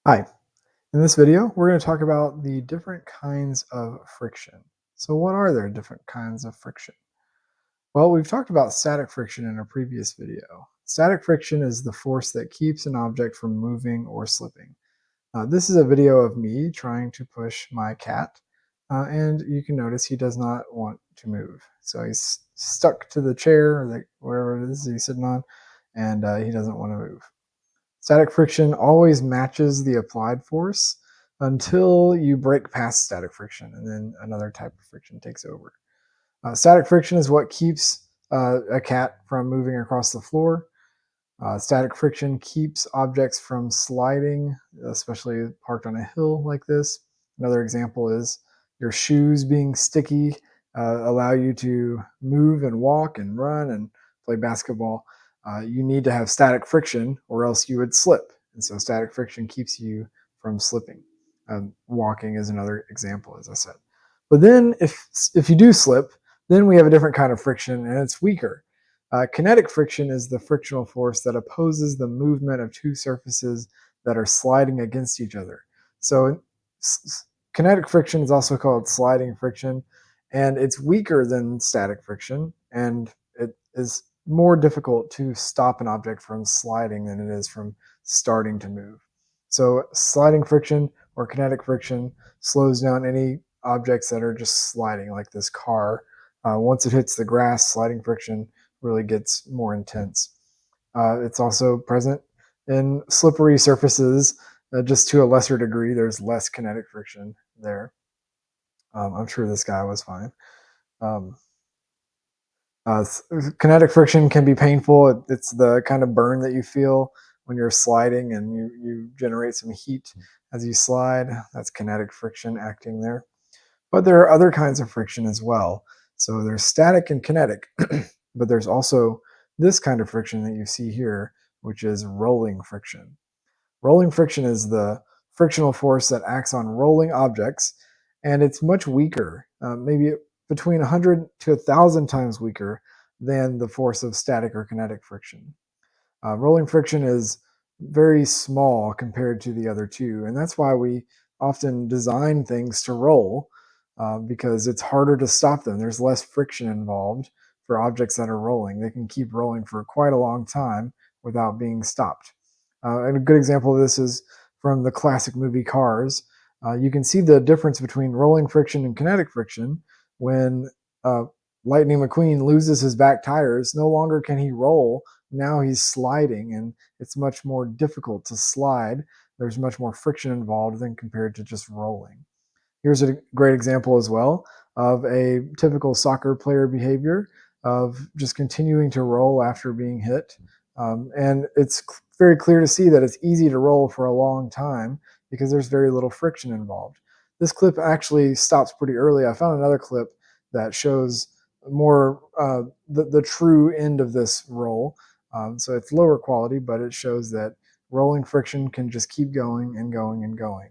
Hi, in this video, we're going to talk about the different kinds of friction. So, what are there different kinds of friction? Well, we've talked about static friction in a previous video. Static friction is the force that keeps an object from moving or slipping. This is a video of me trying to push my cat, and you can notice he does not want to move. So, he's stuck to the chair or wherever it is he's sitting on, and he doesn't want to move. Static friction always matches the applied force until you break past static friction, and then another type of friction takes over. Static friction is what keeps a cat from moving across the floor. Static friction keeps objects from sliding, especially parked on a hill like this. Another example is your shoes being sticky allow you to move and walk and run and play basketball. You need to have static friction or else you would slip. And so static friction keeps you from slipping. Walking is another example, as I said. But then if you do slip, then we have a different kind of friction and it's weaker. Kinetic friction is the frictional force that opposes the movement of two surfaces that are sliding against each other. So, kinetic friction is also called sliding friction, and it's weaker than static friction, and it is more difficult to stop an object from sliding than it is from starting to move. So, sliding friction or kinetic friction slows down any objects that are just sliding, like this car. Once it hits the grass, sliding friction really gets more intense. It's also present in slippery surfaces, just to a lesser degree. There's less kinetic friction there. I'm sure this guy was fine. Um, Kinetic friction can be painful. It's the kind of burn that you feel when you're sliding and you generate some heat as you slide. That's kinetic friction acting there. But there are other kinds of friction as well. So there's static and kinetic, but there's also this kind of friction that you see here, which is rolling friction. Rolling friction is the frictional force that acts on rolling objects, and it's much weaker, maybe between 100 to 1,000 times weaker than the force of static or kinetic friction. Rolling friction is very small compared to the other two, and that's why we often design things to roll because it's harder to stop them. There's less friction involved for objects that are rolling. They can keep rolling for quite a long time without being stopped. And a good example of this is from the classic movie Cars. You can see the difference between rolling friction and kinetic friction when uh, Lightning McQueen loses his back tires. No longer can he roll, now he's sliding, and it's much more difficult to slide. There's much more friction involved than compared to just rolling. Here's a great example as well of a typical soccer player behavior of just continuing to roll after being hit. And it's very clear to see that it's easy to roll for a long time because there's very little friction involved. This clip actually stops pretty early. I found another clip that shows more the true end of this roll. So it's lower quality, but it shows that rolling friction can just keep going and going and going.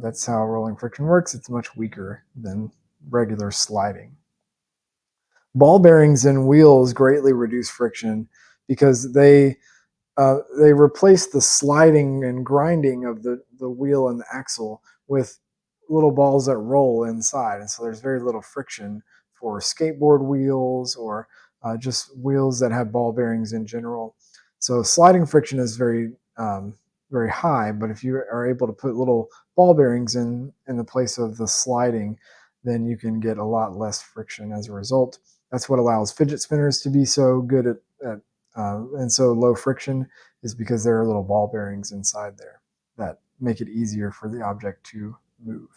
That's how rolling friction works. It's much weaker than regular sliding. Ball bearings and wheels greatly reduce friction because they replace the sliding and grinding of the wheel and the axle with little balls that roll inside. And so there's very little friction for skateboard wheels or just wheels that have ball bearings in general. So sliding friction is very high, but if you are able to put little ball bearings in the place of the sliding, then you can get a lot less friction as a result. That's what allows fidget spinners to be so good at and so low friction is because there are little ball bearings inside there that make it easier for the object to move.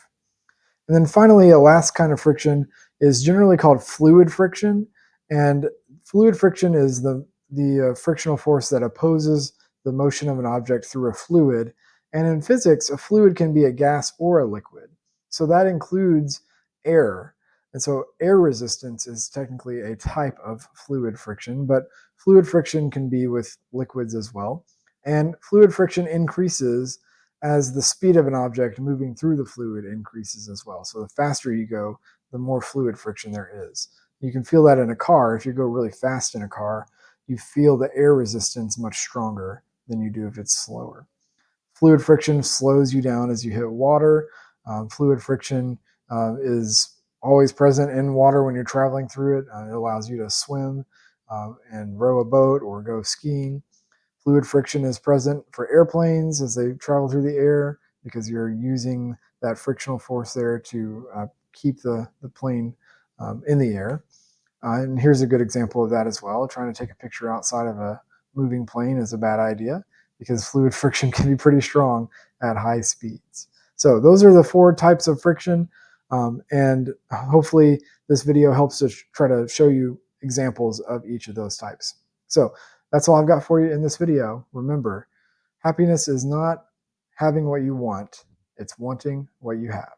And then finally, a last kind of friction is generally called fluid friction. And fluid friction is the frictional force that opposes the motion of an object through a fluid. And in physics, a fluid can be a gas or a liquid. So that includes air. And so air resistance is technically a type of fluid friction, but fluid friction can be with liquids as well. And fluid friction increases as the speed of an object moving through the fluid increases as well. So the faster you go, the more fluid friction there is. You can feel that in a car. If you go really fast in a car, you feel the air resistance much stronger than you do if it's slower. Fluid friction slows you down as you hit water. Fluid friction is always present in water when you're traveling through it. It allows you to swim and row a boat or go skiing. Fluid friction is present for airplanes as they travel through the air because you're using that frictional force there to keep the plane in the air. And here's a good example of that as well. Trying to take a picture outside of a moving plane is a bad idea because fluid friction can be pretty strong at high speeds. So those are the 4 types of friction. And hopefully this video helps to try to show you examples of each of those types. So that's all I've got for you in this video. Remember, happiness is not having what you want, it's wanting what you have.